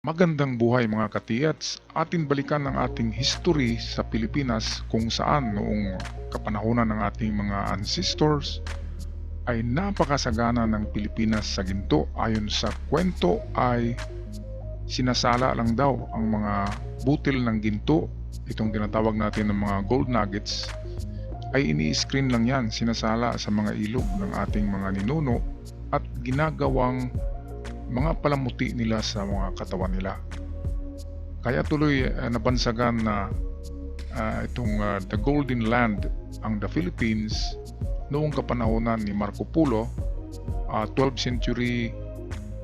Magandang buhay mga katiyats, atin balikan ang ating history sa Pilipinas kung saan noong kapanahonan ng ating mga ancestors ay napakasagana ng Pilipinas sa ginto. Ayon sa kwento ay sinasala lang daw ang mga butil ng ginto, itong tinatawag natin ng mga gold nuggets, ay ini-screen lang yan, sinasala sa mga ilog ng ating mga ninuno at ginagawang mga palamuti nila sa mga katawan nila. Kaya tuloy nabansagan na the Golden Land ang the Philippines noong kapanahonan ni Marco Polo, 12th century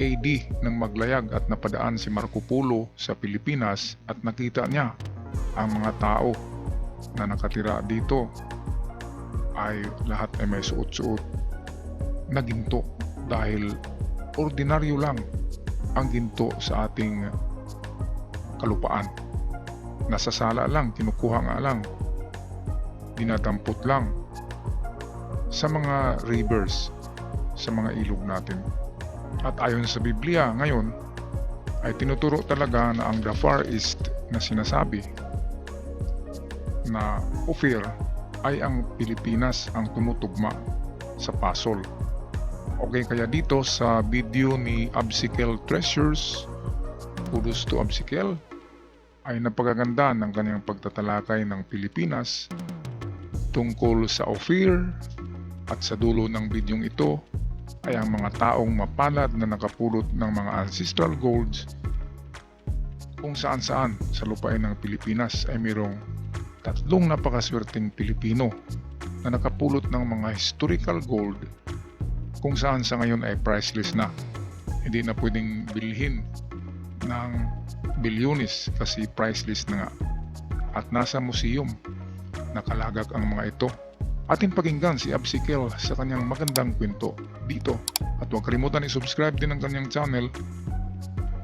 AD nang maglayag at napadaan si Marco Polo sa Pilipinas at nakita niya ang mga tao na nakatira dito ay lahat ay may suot-suot na ginto dahil ordinaryo lang ang ginto sa ating kalupaan. Nasasala lang, kinukuha nga lang, dinadampot lang sa mga rivers, sa mga ilog natin. At ayon sa Biblia ngayon, ay tinuturo talaga na ang the Far East na sinasabi na Ophir ay ang Pilipinas ang tumutugma sa puzzle. Okay, kaya dito sa video ni Absikel Treasures, kudos to Absikel, ay napakaganda ng kanyang pagtatalakay ng Pilipinas tungkol sa Ophir, at sa dulo ng bidyong ito ay ang mga taong mapalad na nakapulot ng mga ancestral golds kung saan-saan sa lupain ng Pilipinas ay mayroong tatlong napakaswerteng Pilipino na nakapulot ng mga historical gold kung saan sa ngayon ay priceless na. Hindi na pwedeng bilhin ng bilyones kasi priceless na nga. At nasa museum nakalagak ang mga ito. Ating pakinggan si Absikel sa kanyang magandang kwento dito. At huwag kalimutan i-subscribe din ang kanyang channel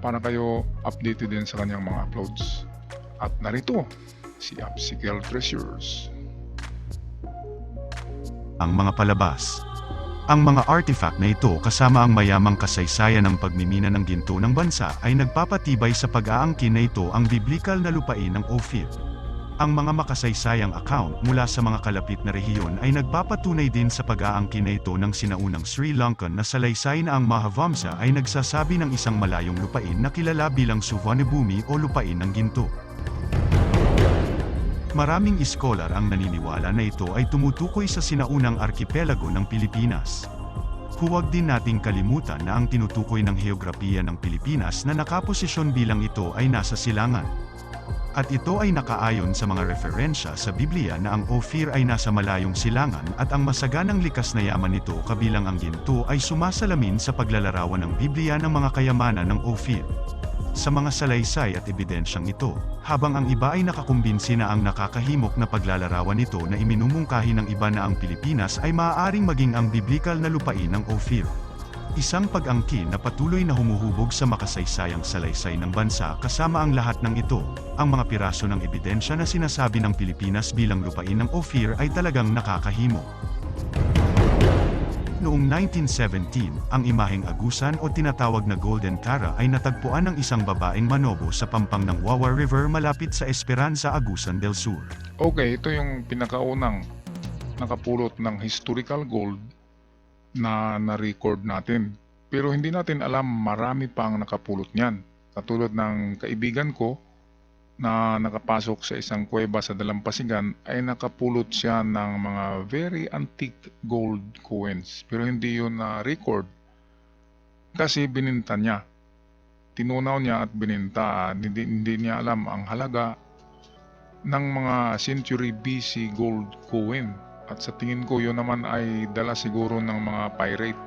para kayo updated din sa kanyang mga uploads. At narito si Absikel Treasures. Ang mga palabas. Ang mga artifact na ito kasama ang mayamang kasaysayan ng pagmimina ng ginto ng bansa ay nagpapatibay sa pag-aangkin na ito ang biblikal na lupain ng Ophir. Ang mga makasaysayang account mula sa mga kalapit na rehiyon ay nagpapatunay din sa pag-aangkin na ito ng sinaunang Sri Lankan na salaysay na ang Mahavamsa ay nagsasabi ng isang malayong lupain na kilala bilang Suvarnabhumi o lupain ng ginto. Maraming iskolar ang naniniwala na ito ay tumutukoy sa sinaunang arkipelago ng Pilipinas. Huwag din nating kalimutan na ang tinutukoy ng heograpiya ng Pilipinas na nakaposisyon bilang ito ay nasa silangan. At ito ay nakaayon sa mga referensya sa Biblia na ang Ophir ay nasa malayong silangan at ang masaganang likas na yaman nito kabilang ang ginto ay sumasalamin sa paglalarawan ng Biblia ng mga kayamanan ng Ophir. Sa mga salaysay at ebidensyang ito, habang ang iba ay nakakumbinsi na ang nakakahimok na paglalarawan nito na iminumungkahi ng iba na ang Pilipinas ay maaaring maging ang biblikal na lupain ng Ophir. Isang pag-angkin na patuloy na humuhubog sa makasaysayang salaysay ng bansa kasama ang lahat ng ito, ang mga piraso ng ebidensya na sinasabi ng Pilipinas bilang lupain ng Ophir ay talagang nakakahimok. Noong 1917, ang imaheng agusan o tinatawag na Golden Cara ay natagpuan ng isang babaeng manobo sa pampang ng Wawa River malapit sa Esperanza, Agusan del Sur. Okay, ito yung pinakaunang nakapulot ng historical gold na na-record natin. Pero hindi natin alam marami pang nakapulot niyan. Katulad ng kaibigan ko na nakapasok sa isang kuweba sa Dalampasigan ay nakapulot siya ng mga very antique gold coins. Pero hindi yun na-record kasi bininta niya. Tinunaw niya at bininta. Hindi niya alam ang halaga ng mga century BC gold coin. At sa tingin ko yun naman ay dala siguro ng mga pirate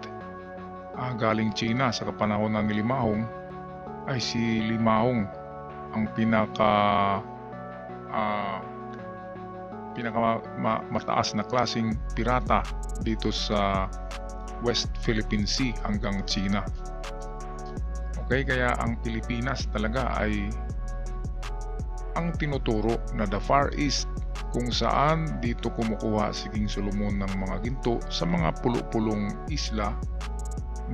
galing China sa kapanahonan ni Limahong. Ay si Limahong ang mataas na klaseng pirata dito sa West Philippine Sea hanggang China. Okay, kaya ang Pilipinas talaga ay ang tinuturo na the Far East kung saan dito kumukuha si King Solomon ng mga ginto sa mga pulo-pulong isla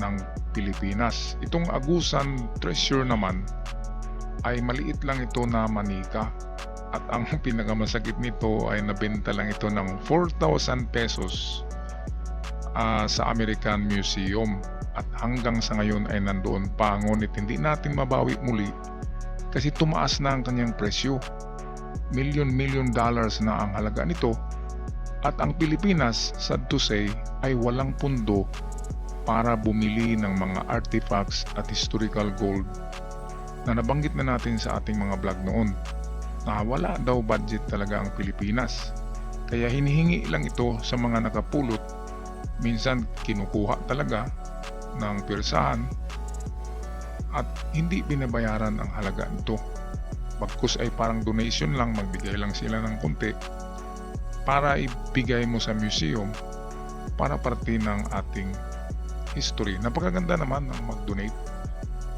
ng Pilipinas. Itong Agusan Treasure naman ay maliit lang ito na manika. At ang pinakamasakit nito ay nabenta lang ito ng 4,000 pesos sa American Museum. At hanggang sa ngayon ay nandoon pa, ngunit hindi natin mabawi muli kasi tumaas na ang kanyang presyo. Million dollars na ang halaga nito. At ang Pilipinas, sad to say, ay walang pundo para bumili ng mga artifacts at historical gold na nabanggit na natin sa ating mga vlog noon. Na wala daw budget talaga ang Pilipinas. Kaya hinihingi lang ito sa mga nakapulot. Minsan kinukuha talaga ng pirsahan at hindi binabayaran ang halaga nito. Bagkus ay parang donation lang, magbigay lang sila ng konti para ibigay mo sa museum para parte ng ating history. Napakaganda naman ang mag-donate.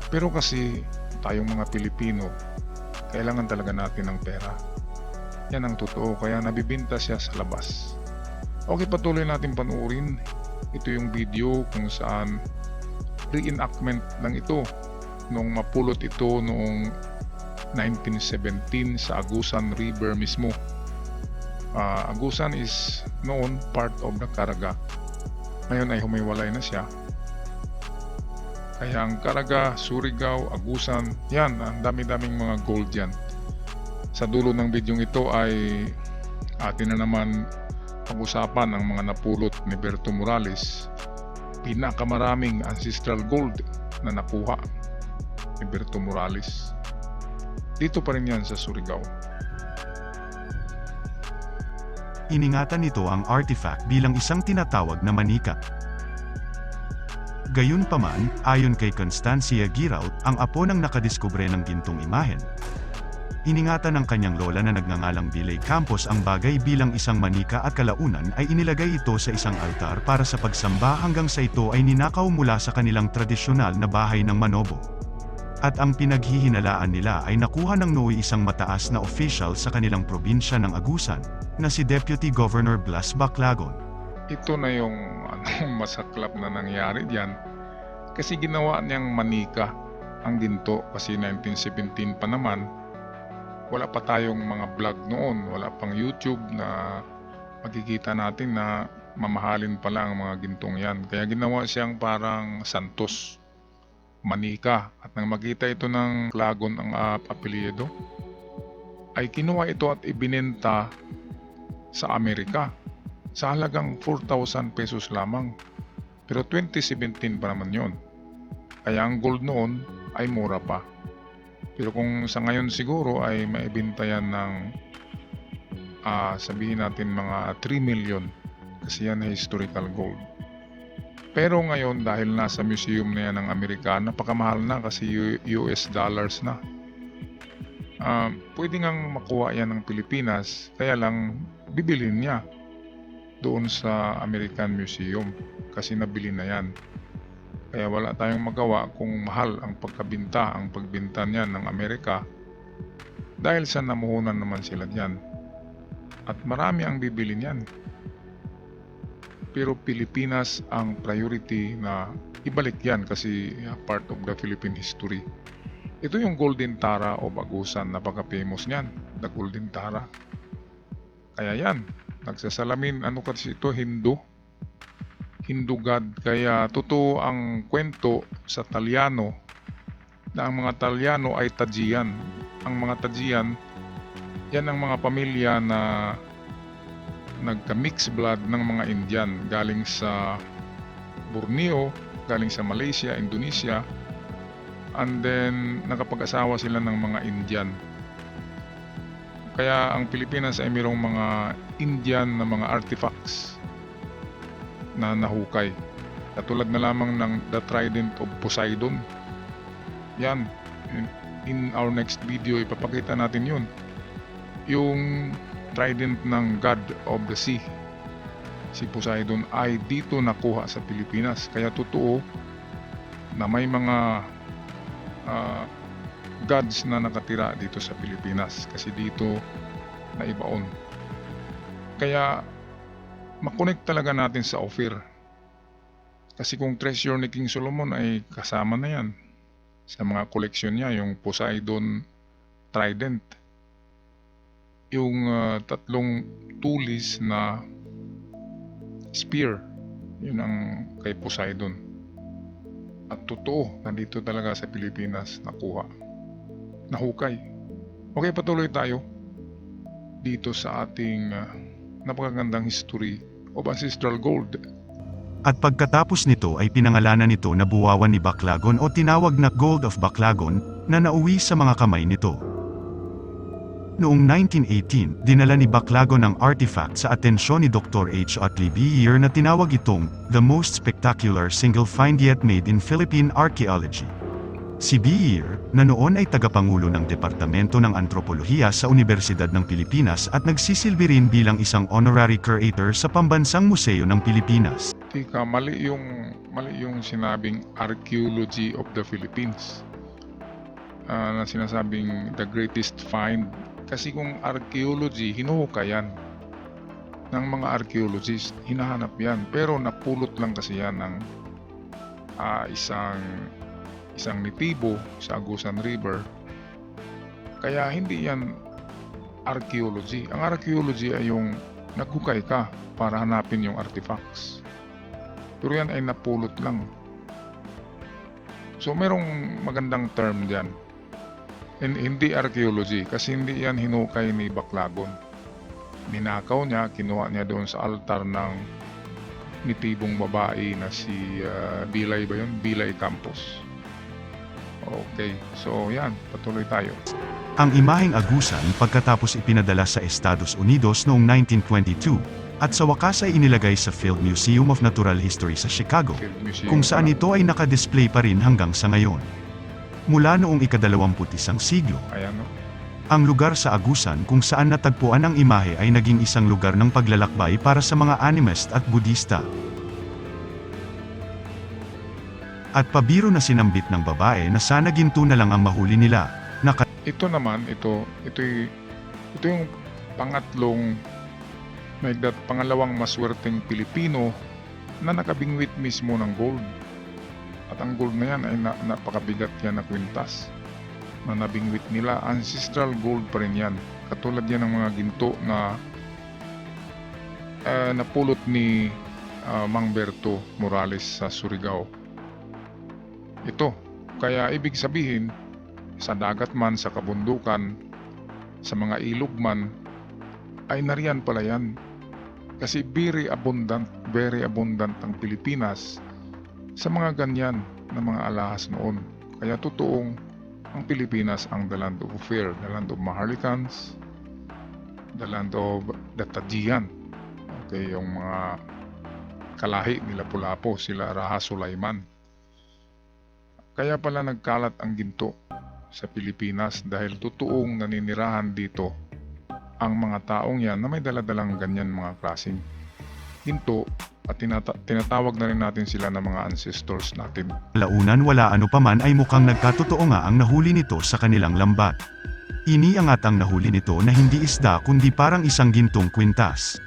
Pero kasi tayong mga Pilipino, kailangan talaga natin ng pera. Yan ang totoo, kaya nabibinta siya sa labas. Okay, patuloy natin panuorin. Ito yung video kung saan reenactment lang ito nung mapulot ito noong 1917 sa Agusan River mismo. Agusan is noon part of the Caraga. Ngayon ay humiwalay na siya. Kaya ang Caraga, Surigao, Agusan, yan, ang dami-daming mga gold yan. Sa dulo ng bidyong ito ay atin na naman pag-usapan ang mga napulot ni Berto Morales. Pinakamaraming ancestral gold na nakuha ni Berto Morales. Dito pa rin yan sa Surigao. Iningatan nito ang artifact bilang isang tinatawag na manika. Gayunpaman, ayon kay Constancia Giraut, ang apo ng nakadiskubre ng gintong imahen. Iningatan ng kanyang lola na nagngangalang Bilay Campos ang bagay bilang isang manika at kalaunan ay inilagay ito sa isang altar para sa pagsamba hanggang sa ito ay ninakaw mula sa kanilang tradisyonal na bahay ng Manobo. At ang pinaghihinalaan nila ay nakuha ng nooy isang mataas na official sa kanilang probinsya ng Agusan, na si Deputy Governor Blas Baclagon. Ito na yung masaklap na nangyari diyan kasi ginawa niyang manika ang ginto kasi 1917 pa naman. Wala pa tayong mga vlog noon, wala pang YouTube na makikita natin na mamahalin pala ang mga gintong yan. Kaya ginawa siyang parang santos, manika. At nang makita ito ng Clagon ang apelyido, ay kinuha ito at ibinenta sa Amerika sa halagang 4,000 pesos lamang. Pero 2017 pa naman yon. Kaya ang gold noon ay mura pa. Pero kung sa ngayon siguro ay maibenta yan ng sabihin natin mga 3 million kasi yan ay historical gold. Pero ngayon dahil nasa museum na yan ng Amerika, napakamahal na kasi US dollars na. Pwede ngang makuha yan ng Pilipinas, kaya lang bibilhin niya doon sa American Museum kasi nabili na yan. Kaya wala tayong magawa kung mahal ang pagkabinta, ang pagbinta niyan ng Amerika dahil sa namuhunan naman sila diyan. At marami ang bibili niyan. Pero Pilipinas ang priority na ibalik yan kasi part of the Philippine history. Ito yung Golden Tara o Agusan, napaka-famous niyan, the Golden Tara. Kaya yan, nagsasalamin, ano kasi ito, Hindu god. Kaya totoo ang kwento sa Talyano na ang mga Talyano ay Tajian. Ang mga Tajian, yan ang mga pamilya na nagka-mix blood ng mga Indian galing sa Borneo, galing sa Malaysia, Indonesia, and then nakapag-asawa sila ng mga Indian. Kaya ang Pilipinas ay mayroong mga Indian na mga artifacts na nahukay. Katulad na lamang ng The Trident of Poseidon. Yan. In our next video, ipapakita natin yun. Yung trident ng God of the Sea, si Poseidon, ay dito nakuha sa Pilipinas. Kaya totoo na may mga gods na nakatira dito sa Pilipinas kasi dito naibaon. Kaya makonect talaga natin sa Ophir. Kasi kung treasure ni King Solomon ay kasama na yan sa mga koleksyon niya, yung Poseidon trident. Yung tatlong tulis na spear. Yun ang kay Poseidon. At totoo, nandito talaga sa Pilipinas nakuha. Nahukay. Okay, patuloy tayo dito sa ating napakagandang history of ancestral gold. At pagkatapos nito ay pinangalanan nito na buwawan ni Baclagon o tinawag na Gold of Baclagon, na nauwi sa mga kamay nito. Noong 1918, dinala ni Baclagon ang artifact sa atensyon ni Dr. H. Utley Beer na tinawag itong the most spectacular single find yet made in Philippine archaeology. Si Beer, na noon ay tagapangulo ng Departamento ng Antropolohiya sa Universidad ng Pilipinas at nagsisilbi rin bilang isang honorary curator sa Pambansang Museo ng Pilipinas. Tika, mali yung sinabing archaeology of the Philippines. Na sinasabing the greatest find. Kasi kung archaeology, hinuhukayan ng mga archaeologists, hinahanap yan. Pero napulot lang kasi yan ng isang nitibo sa Agusan River. Kaya hindi yan archaeology. Ang archaeology ay yung naghukay ka para hanapin yung artifacts. Pero yan ay napulot lang. So merong magandang term dyan. Hindi archaeology kasi hindi yan hinukay ni Baclagon. Ninakaw niya, kinuha niya doon sa altar ng nitibong babae na si Bilay ba yun? Bilay Campos. Okay, so yan, patuloy tayo. Ang imaheng agusan pagkatapos ipinadala sa Estados Unidos noong 1922, at sa wakas ay inilagay sa Field Museum of Natural History sa Chicago, Field Museum kung saan pala. ito ay nakadisplay pa rin hanggang sa ngayon. Mula noong ika-21 siglo, Ayan, no? ang lugar sa Agusan kung saan natagpuan ang imahe ay naging isang lugar ng paglalakbay para sa mga animist at Budista. At pabiro na sinambit ng babae na sana ginto na lang ang mahuli nila, na Ito naman, ito yung pangalawang maswerteng Pilipino na nakabingwit mismo ng gold. At ang gold na yan ay napakabigat yan na kwintas na nabingwit nila. Ancestral gold pa rin yan. Katulad yan ng mga ginto na napulot ni Mang Berto Morales sa Surigao. Ito, kaya ibig sabihin, sa dagat man, sa kabundukan, sa mga ilog man, ay nariyan pala yan. Kasi very abundant ang Pilipinas sa mga ganyan na mga alahas noon. Kaya totoong ang Pilipinas ang the land of fair, the land of Maharlikans, the land of the Tajian. Okay, yung mga kalahi nila Lapu-Lapu, sila Raha Sulaiman. Kaya pala nagkalat ang ginto sa Pilipinas dahil totoong naninirahan dito ang mga taong yan na may daladalang ganyan mga klaseng ginto at tinatawag na rin natin sila na mga ancestors natin. launan wala ano paman ay mukhang nagkatotoo nga ang nahuli nito sa kanilang lambat. Iniangat ang nahuli nito na hindi isda kundi parang isang gintong kwintas.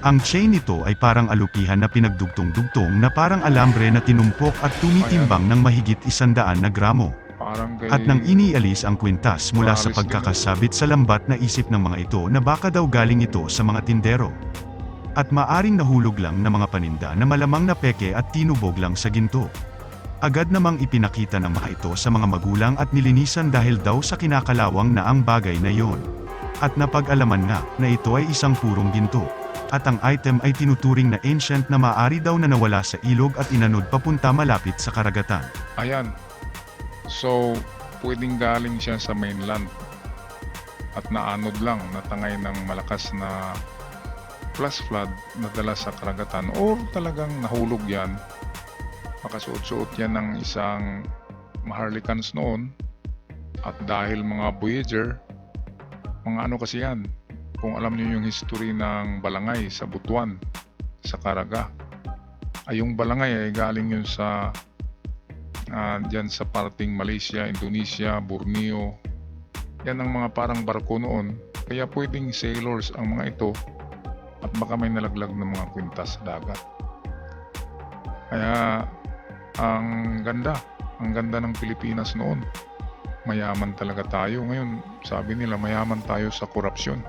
Ang chain nito ay parang alupihan na pinagdugtong-dugtong na parang alambre na tinumpok at tumitimbang ng mahigit 100 na gramo. Parang kay At nang inialis ang kwintas mula sa Morales pagkakasabit sa lambat na isip ng mga ito na baka daw galing ito sa mga tindero. At maaring nahulog lang na mga paninda na malamang na peke at tinubog lang sa ginto. Agad namang ipinakita ng mga ito sa mga magulang at nilinisan dahil daw sa kinakalawang na ang bagay na yon. At napag-alaman nga na ito ay isang purong ginto. At ang item ay tinuturing na ancient na maaari daw na nawala sa ilog at inanod papunta malapit sa karagatan. Ayan. So, pwedeng galing siya sa mainland at naanod lang, natangay ng malakas na flash flood na dala sa karagatan or talagang nahulog yan. Makasuot-suot yan ng isang Maharlikans noon at dahil mga Voyager, mga ano kasi yan, kung alam niyo yung history ng Balangay sa Butuan, sa Caraga, ay yung Balangay ay galing yun sa dyan sa parting Malaysia, Indonesia, Borneo. Yan ang mga parang barko noon. Kaya pwedeng sailors ang mga ito at baka may nalaglag ng mga kwintas sa dagat. Kaya ang ganda ng Pilipinas noon. mayaman talaga tayo. Ngayon, sabi nila mayaman tayo sa korupsyon.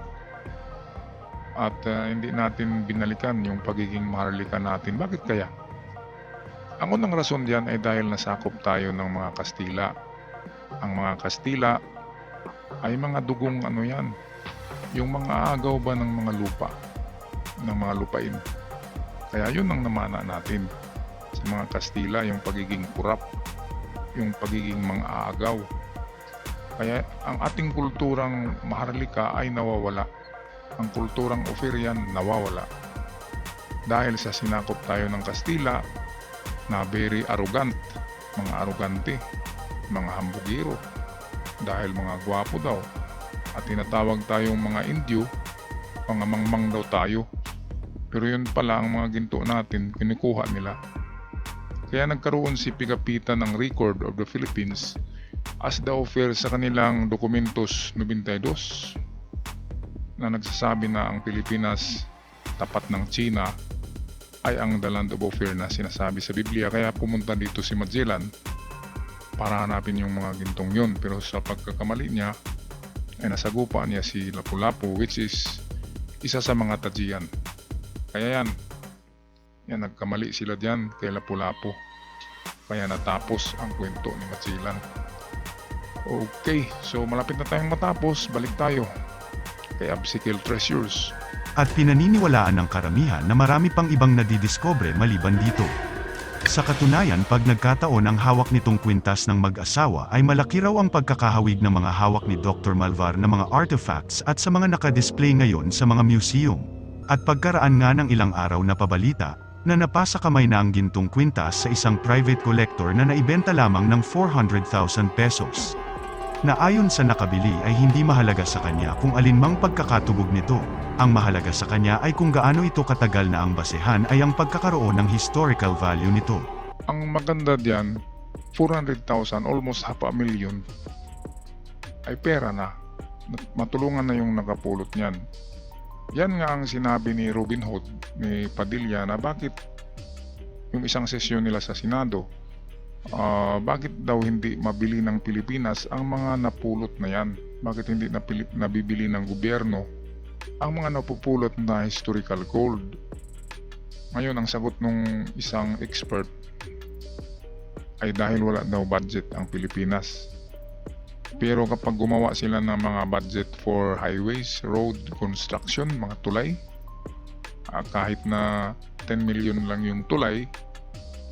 At hindi natin binalikan yung pagiging maharlika natin. Bakit kaya? Ang unang rason diyan ay dahil nasakop tayo ng mga Kastila. Ang mga Kastila ay mga dugong ano yan, yung mga agaw ba ng mga lupa, ng mga lupain. Kaya yun ang namana natin sa mga Kastila, yung pagiging kurap, yung pagiging mga aagaw. Kaya ang ating kulturang maharlika ay nawawala. Ang kulturang Oferian nawawala. Dahil sa sinakop tayo ng Kastila na very arrogant, mga arrogante, mga hambugiro, dahil mga gwapo daw. At tinatawag tayong mga Indyo, mga mangmang daw tayo. Pero yun pala ang mga ginto natin, kinukuha nila. Kaya nagkaroon si Pigapita ng Record of the Philippines as the offer sa kanilang Documentos 92 na nagsasabi na ang Pilipinas tapat ng China ay ang the land of offer na sinasabi sa Biblia. Kaya pumunta dito si Magellan para hanapin yung mga gintong yun. Pero sa pagkakamali niya ay nasagupa niya si Lapu-Lapu, which is isa sa mga Tajian. Kaya yan nagkamali sila diyan kay Lapu-Lapu. Kaya natapos ang kwento ni Magellan. Okay, so malapit na tayong matapos. Balik tayo kay Absical Treasures. At pinaniniwalaan ng karamihan na marami pang ibang nadidiscover maliban dito. Sa katunayan, pag nagkataon ang hawak nitong kwintas ng mag-asawa ay malaki raw ang pagkakahawig ng mga hawak ni Dr. Malvar na mga artifacts at sa mga nakadisplay ngayon sa mga museum. At pagkaraan nga ng ilang araw na pabalita, na napasa kamay na ang gintong kwintas sa isang private collector na naibenta lamang ng 400,000 pesos. Na ayon sa nakabili ay hindi mahalaga sa kanya kung alinmang pagkakatubog nito. Ang mahalaga sa kanya ay kung gaano ito katagal na ang basehan ay ang pagkakaroon ng historical value nito. Ang maganda diyan, 400,000, almost half a million, ay pera na. Matulungan na yung nakapulot niyan. Yan nga ang sinabi ni Robin Hood, ni Padilla, na bakit yung isang sesyon nila sa Senado, bakit daw hindi mabili ng Pilipinas ang mga napulot na yan? Bakit hindi nabibili ng gobyerno ang mga napupulot na historical gold? Ngayon, ang sagot ng isang expert ay dahil wala daw budget ang Pilipinas. Pero kapag gumawa sila ng mga budget for highways, road construction, mga tulay, kahit na 10 million lang yung tulay,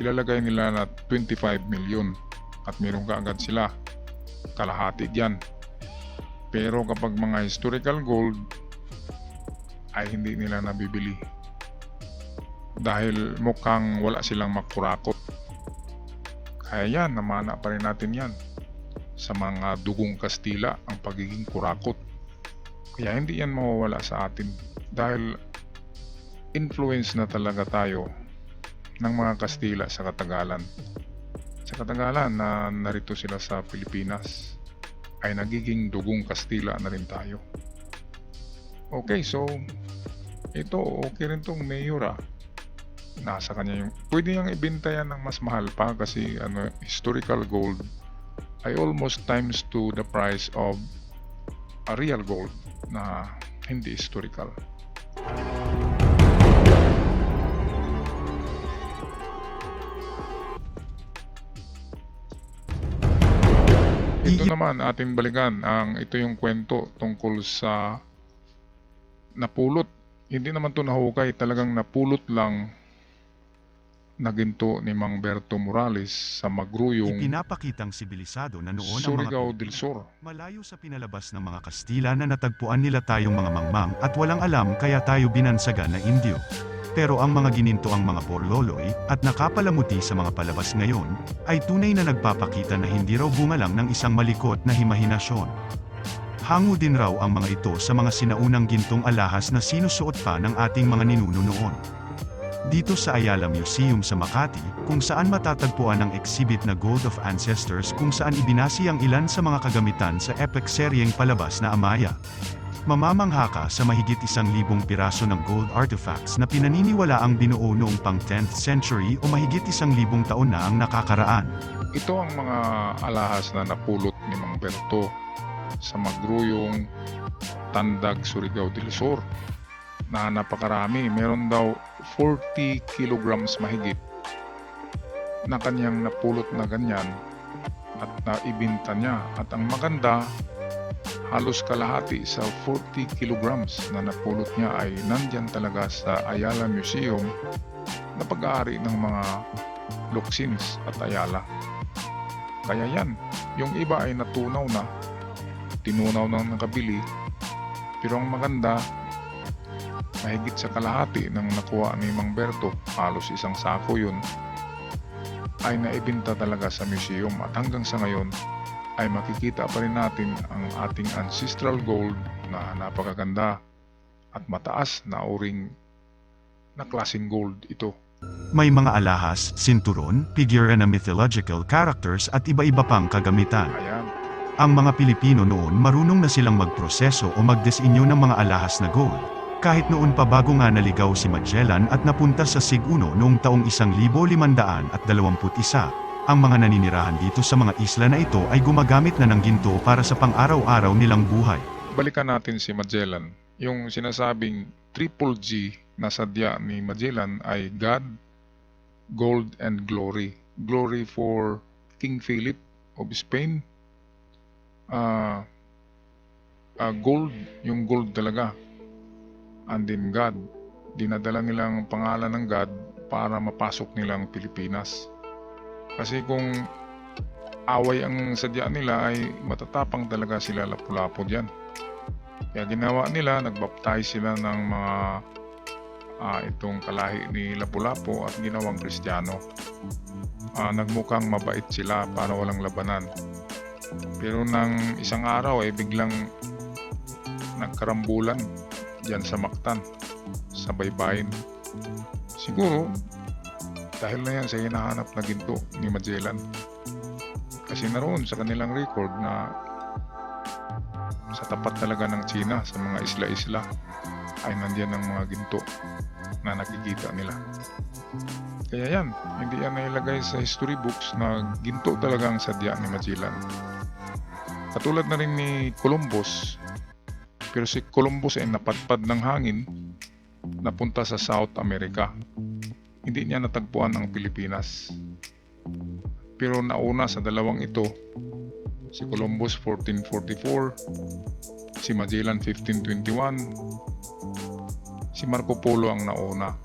ilalagay nila na 25 million at meron kaagad sila kalahati diyan. Pero kapag mga historical gold ay hindi nila nabibili dahil mukhang wala silang makurakot. Kaya yan, namana pa rin natin yan sa mga dugong Kastila, ang pagiging kurakot. Kaya hindi yan mawawala sa atin dahil influence na talaga tayo ng mga Kastila sa katagalan. Sa katagalan na narito sila sa Pilipinas ay nagiging dugong Kastila na rin tayo. Okay, so ito okay rin tong mayor. Nasa kanya yung pwede niyang ibenta yan ng mas mahal pa kasi historical gold ay almost times to the price of a real gold na hindi historical. Ito naman ating balikan ito yung kwento tungkol sa napulot. Hindi naman to nahukay, talagang napulot lang na ginto ni Mang Berto Morales sa Magruyong, Ipinapakitang sibilisado na noon ang Surigao mga del Sur. malayo sa pinalabas ng mga Kastila na natagpuan nila tayong mga mangmang at walang alam kaya tayo binansagan na Indio. Pero ang mga gininto ang mga borloloy at nakapalamuti sa mga palabas ngayon ay tunay na nagpapakita na hindi raw bunga lang ng isang malikot na himahinasyon. Hango din raw ang mga ito sa mga sinaunang gintong alahas na sinusuot pa ng ating mga ninuno noon. Dito sa Ayala Museum sa Makati, kung saan matatagpuan ang exhibit na Gold of Ancestors kung saan ibinasi ang ilan sa mga kagamitan sa epic seryeng palabas na Amaya. Mamamangha ka sa mahigit 1,000 piraso ng gold artifacts na pinaniniwala ang binuo noong pang 10th century o mahigit 1,000 taon na ang nakakaraan. Ito ang mga alahas na napulot ni Mang Berto sa Magruyong, Tandag, Surigao del Sur na napakarami. Meron daw 40 kilograms mahigit na kanyang napulot na ganyan at naibinta niya. At ang maganda, halos kalahati sa 40 kilograms na napulot niya ay nandyan talaga sa Ayala Museum na pag-aari ng mga Luksins at Ayala. Kaya yan, yung iba ay natunaw na, tinunaw na nakabili, pero ang maganda, mahigit sa kalahati ng nakuha ni Mang Berto, halos isang sako yun, ay naibinta talaga sa museum. At hanggang sa ngayon ay makikita pa rin natin ang ating ancestral gold na napakaganda at mataas na uring na klaseng gold ito. May mga alahas, sinturon, figure na mythological characters at iba-iba pang kagamitan. Ayan, Ang mga Pilipino noon marunong na silang magproseso o magdisenyo ng mga alahas na gold. Kahit noon pa bago nga naligaw si Magellan at napunta sa Siguno noong taong 1521, ang mga naninirahan dito sa mga isla na ito ay gumagamit na ng ginto para sa pang-araw-araw nilang buhay. balikan natin si Magellan. Yung sinasabing Triple G na sadya ni Magellan ay God, Gold, and Glory. Glory for King Philip of Spain. Gold, yung gold talaga. And then God. Dinadala nilang pangalan ng God para mapasok nilang Pilipinas. Kasi kung away ang sadya nila ay matatapang talaga sila, lapu-lapu dyan. Kaya ginawa nila, nagbaptize sila ng mga itong kalahi ni Lapu-Lapu at ginawang Kristiyano. Nagmukhang mabait sila para walang labanan. Pero nang isang araw ay biglang nagkarambulan dyan sa Mactan, sa baybayin. Siguro dahil na yan sa hinahanap na ginto ni Magellan. Kasi naroon sa kanilang record na sa tapat talaga ng China, sa mga isla-isla, ay nandiyan ang mga ginto na nakikita nila. Kaya yan, hindi yan nailagay sa history books na ginto talaga ang sadya ni Magellan. Katulad na rin ni Columbus, pero si Columbus ay napadpad ng hangin, napunta sa South America. Hindi niya natagpuan ang Pilipinas. Pero nauna sa dalawang ito, si Columbus 1444, si Magellan 1521, si Marco Polo ang nauna.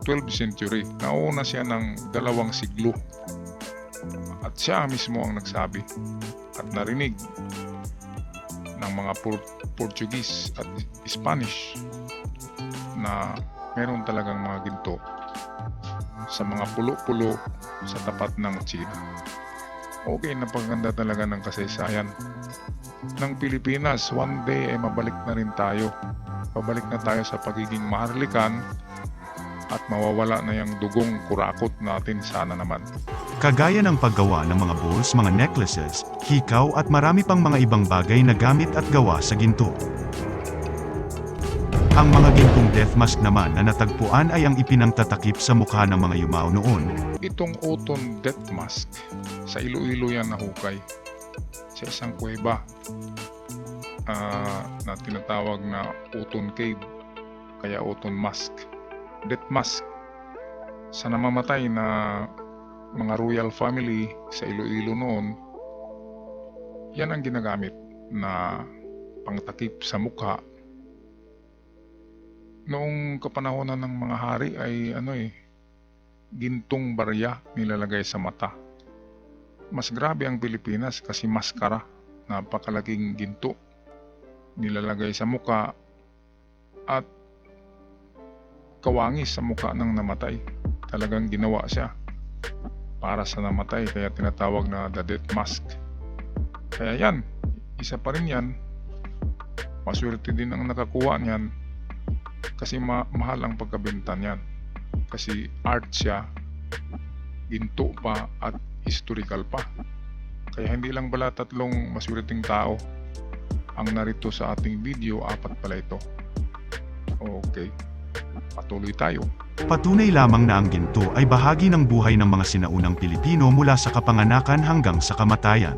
12th century, nauna siya ng 2 siglo. At siya mismo ang nagsabi at narinig ng mga Portuguese at Spanish na meron talagang mga ginto sa mga pulo-pulo sa tapat ng China. Okay, napaganda talaga ng kasaysayan ng Pilipinas. One day ay mabalik na rin tayo. Pabalik na tayo sa pagiging maharlikan at mawawala na yung dugong kurakot natin sana naman. Kagaya ng paggawa ng mga bowls, mga necklaces, hikaw at marami pang mga ibang bagay na gamit at gawa sa ginto. Ang mga gintong death mask naman na natagpuan ay ang ipinangtatakip sa mukha ng mga yumao noon. Itong Oton Death Mask, sa Iloilo yan nahukay sa isang kuweba na tinatawag na Oton Cave, kaya Oton Mask. Death Mask sa namamatay na mga royal family sa Iloilo noon, yan ang ginagamit na pangtakip sa mukha. Noong kapanahonan ng mga hari ay gintong barya nilalagay sa mata. Mas grabe ang Pilipinas kasi maskara, napakalaking ginto nilalagay sa mukha at kawangis sa mukha ng namatay. Talagang ginawa siya para sa namatay, kaya tinatawag na the death mask. Kaya yan, isa pa rin yan. Maswerte din ang nakakuha niyan kasi mahal ang pagkabenta niyan. Kasi art siya, ginto pa at historical pa. Kaya hindi lang pala 3 maswerteng tao ang narito sa ating video, 4 pala ito. Okay, patuloy tayo. Patunay lamang na ang ginto ay bahagi ng buhay ng mga sinaunang Pilipino mula sa kapanganakan hanggang sa kamatayan.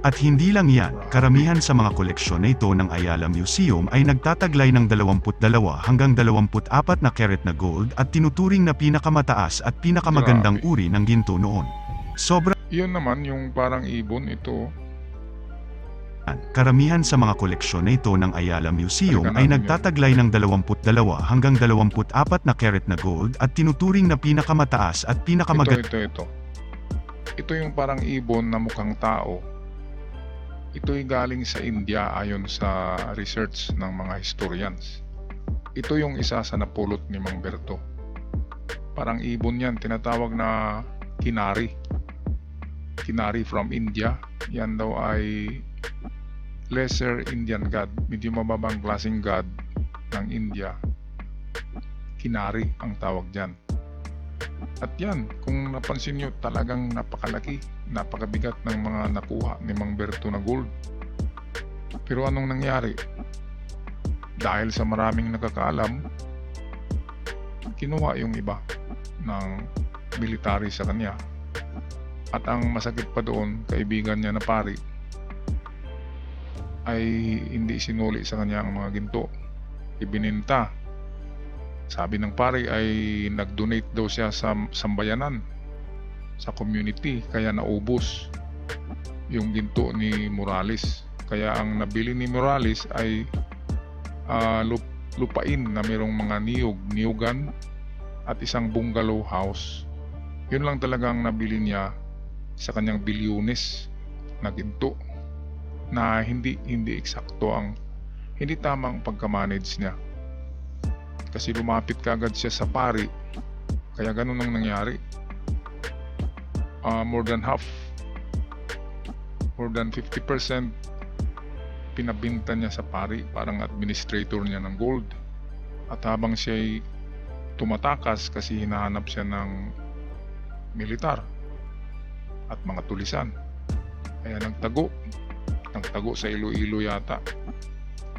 At hindi lang yan, karamihan sa mga koleksyon na ito ng Ayala Museum ay nagtataglay ng 22 hanggang 24 na karat na gold at tinuturing na pinakamataas at pinakamagandang uri ng ginto noon. Sobrang Iyon naman yung parang ibon ito. karamihan sa mga koleksyon na ito ng Ayala Museum Halika ay natin nagtataglay ng 22 hanggang 24 na karat na gold at tinuturing na pinakamataas at pinakamagandang Ito yung parang ibon na mukhang tao. Ito'y galing sa India ayon sa research ng mga historians. Ito yung isa sa napulot ni Mang Berto. Parang ibon yan, tinatawag na kinari. Kinari from India. Yan daw ay lesser Indian god, medyo mababang klaseng god ng India. Kinari ang tawag dyan. At yan, kung napansin nyo, talagang napakalaki, napakabigat ng mga nakuha ni Mang Berto na gold. Pero anong nangyari? Dahil sa maraming nakakaalam, kinuha yung iba ng military sa kanya. At ang masakit pa doon, kaibigan niya na pari, ay hindi sinuli sa kanya ang mga ginto. Ibininta. Sabi ng pari ay nag-donate daw siya sa sambayanan, sa community, kaya naubos yung ginto ni Morales. Kaya ang nabili ni Morales ay lupain na mayroong mga niyugan at isang bungalow house. Yun lang talaga ang nabili niya sa kanyang bilyones na ginto, na hindi eksakto ang, hindi tamang pagka-manage niya. Kasi lumapit kagad siya sa pari, kaya ganun ang nangyari. More than 50% pinabinta niya sa pari, parang administrator niya ng gold. At habang siya'y tumatakas kasi hinahanap siya ng militar at mga tulisan, kaya nagtago sa Iloilo yata.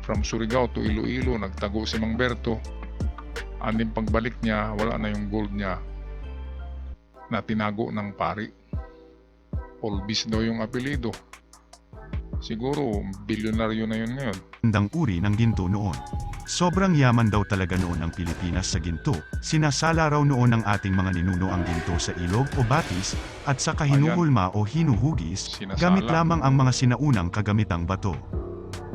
From Surigao to Iloilo, nagtago si Mang Berto. Anding pagbalik niya, wala na yung gold niya na tinago ng pari. Olbis daw yung apelido. Siguro, bilyonaryo na yun ngayon. uri ng ginto noon. Sobrang yaman daw talaga noon ang Pilipinas sa ginto. Sinasala raw noon ng ating mga ninuno ang ginto sa ilog o batis, at sa hinuhulma o hinuhugis, Sinasala. gamit lamang ang mga sinaunang kagamitang bato.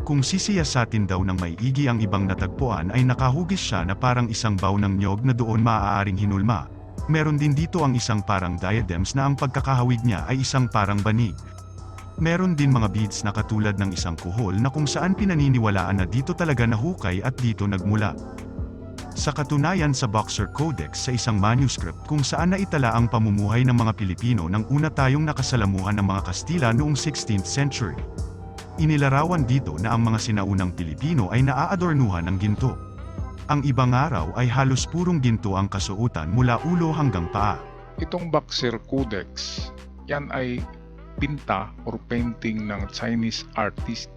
Kung sisiyasatin daw ng maigi ang ibang natagpuan ay nakahugis siya na parang isang baw ng nyog na doon maaaring hinulma. Meron din dito ang isang parang diadems na ang pagkakahawig niya ay isang parang banig. Meron din mga beads na katulad ng isang kuhol na kung saan pinaniniwalaan na dito talaga nahukay at dito nagmula. Sa katunayan, sa Boxer Codex, sa isang manuscript kung saan naitala ang pamumuhay ng mga Pilipino nang una tayong nakasalamuhan ng mga Kastila noong 16th century. Inilarawan dito na ang mga sinaunang Pilipino ay naaadornuhan ng ginto. Ang ibang araw ay halos purong ginto ang kasuotan mula ulo hanggang paa. Itong Boxer Codex, yan ay pinta or painting ng Chinese artist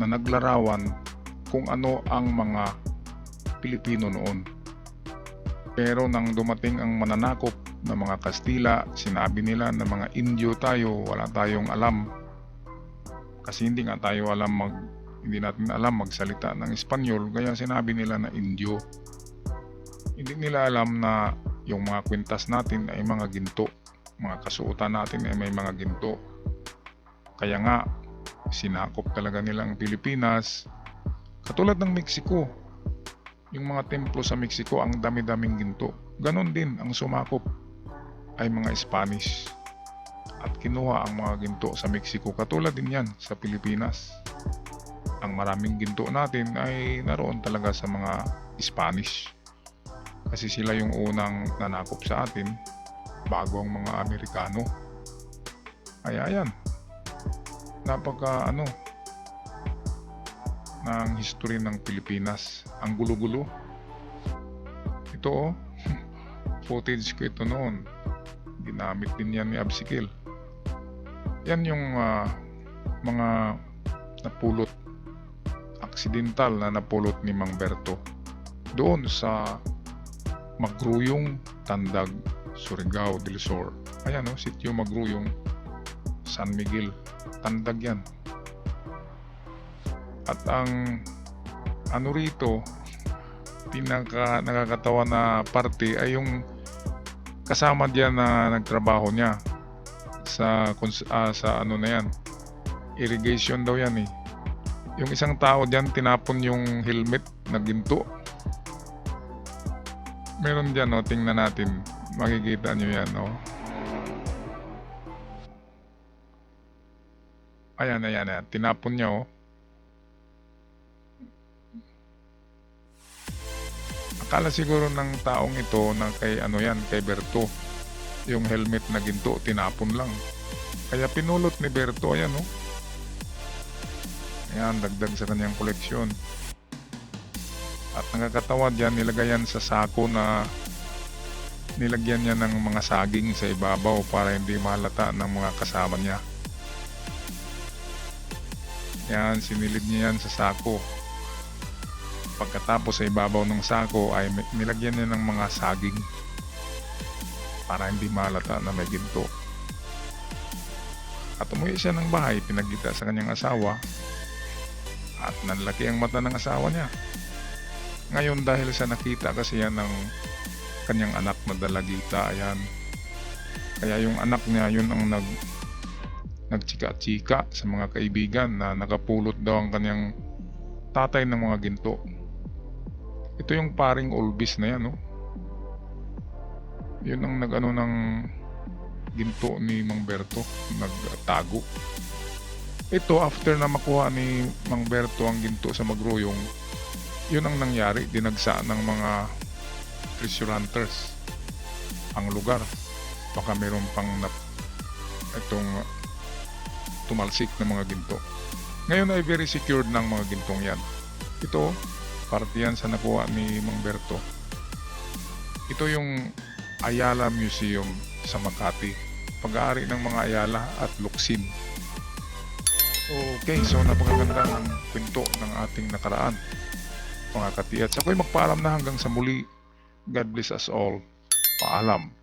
na naglarawan kung ano ang mga Pilipino noon. Pero nang dumating ang mananakop ng mga Kastila, sinabi nila na mga Indio tayo, wala tayong alam. Kasi hindi natin alam magsalita ng Espanyol, kaya sinabi nila na Indio. Hindi nila alam na yung mga kwintas natin ay mga ginto. Mga kasuotan natin ay may mga ginto. Kaya nga, sinakop talaga nilang Pilipinas. Katulad ng Mexico. Yung mga templo sa Mexico, ang dami-daming ginto. Ganon din ang sumakop ay mga Spanish. At kinuha ang mga ginto sa Mexico. Katulad din yan sa Pilipinas. Ang maraming ginto natin ay naroon talaga sa mga Spanish. Kasi sila yung unang nanakop sa atin bago ang mga Amerikano. Kaya yan. Napaka ng history ng Pilipinas. Ang gulo-gulo. Ito footage ko ito noon. Ginamit din yan ni Absikil. Yan yung mga napulot, aksidental na napulot ni Mang Berto doon sa Magruyong, Tandag, Surigao del Sur. Ayan Sitio Magruyong, San Miguel. Tandag yan. At ang ano rito, pinaka nakakatawa na parte ay yung kasama diyan na nagtrabaho niya sa ano na yan, irrigation daw yan eh. Yung isang tao diyan tinapon yung helmet na ginto. Meron diyan, no, tingnan natin, makikita nyo yan, no. Ayan, tinapon niya, oh. Akala siguro ng taong ito na kay ano yan, kay Berto, yung helmet na ginto tinapon lang. Kaya pinulot ni Berto, ayan, oh. Ayan, dagdag sa kanyang koleksyon. At nakakatawa diyan, nilagayan sa sako na nilagyan niya ng mga saging sa ibabaw para hindi mahalata ng mga kasama niya. Yan, sinilid niya yan sa sako. Pagkatapos sa ibabaw ng sako ay nilagyan niya ng mga saging para hindi mahalata na may ginto. At umuwi siya ng bahay, pinagkita sa kanyang asawa at nanlaki ang mata ng asawa niya. Ngayon dahil sa nakita kasi yan ng kanyang anak na dalagita, ayan. Kaya yung anak niya, yun ang nagchika-chika sa mga kaibigan na nakapulot daw ang kanyang tatay ng mga ginto. Ito yung paring Olbis na yan, no? Yun ang nag-ano ng ginto ni Mang Berto, nagtago. Ito, after na makuha ni Mang Berto ang ginto sa Magruyong, yun ang nangyari, dinagsa ng mga treasure hunters ang lugar. Baka meron pang itong tumalsik ng mga ginto. Ngayon ay very secured ng mga gintong yan. Ito, parte yan sa nakuha ni Mang Berto. Ito yung Ayala Museum sa Makati. Pag-aari ng mga Ayala at Luksin. Okay, so napakaganda ng kwento ng ating nakaraan, mga katiyats. Ako'y magpaalam na hanggang sa muli. God bless us all. Paalam.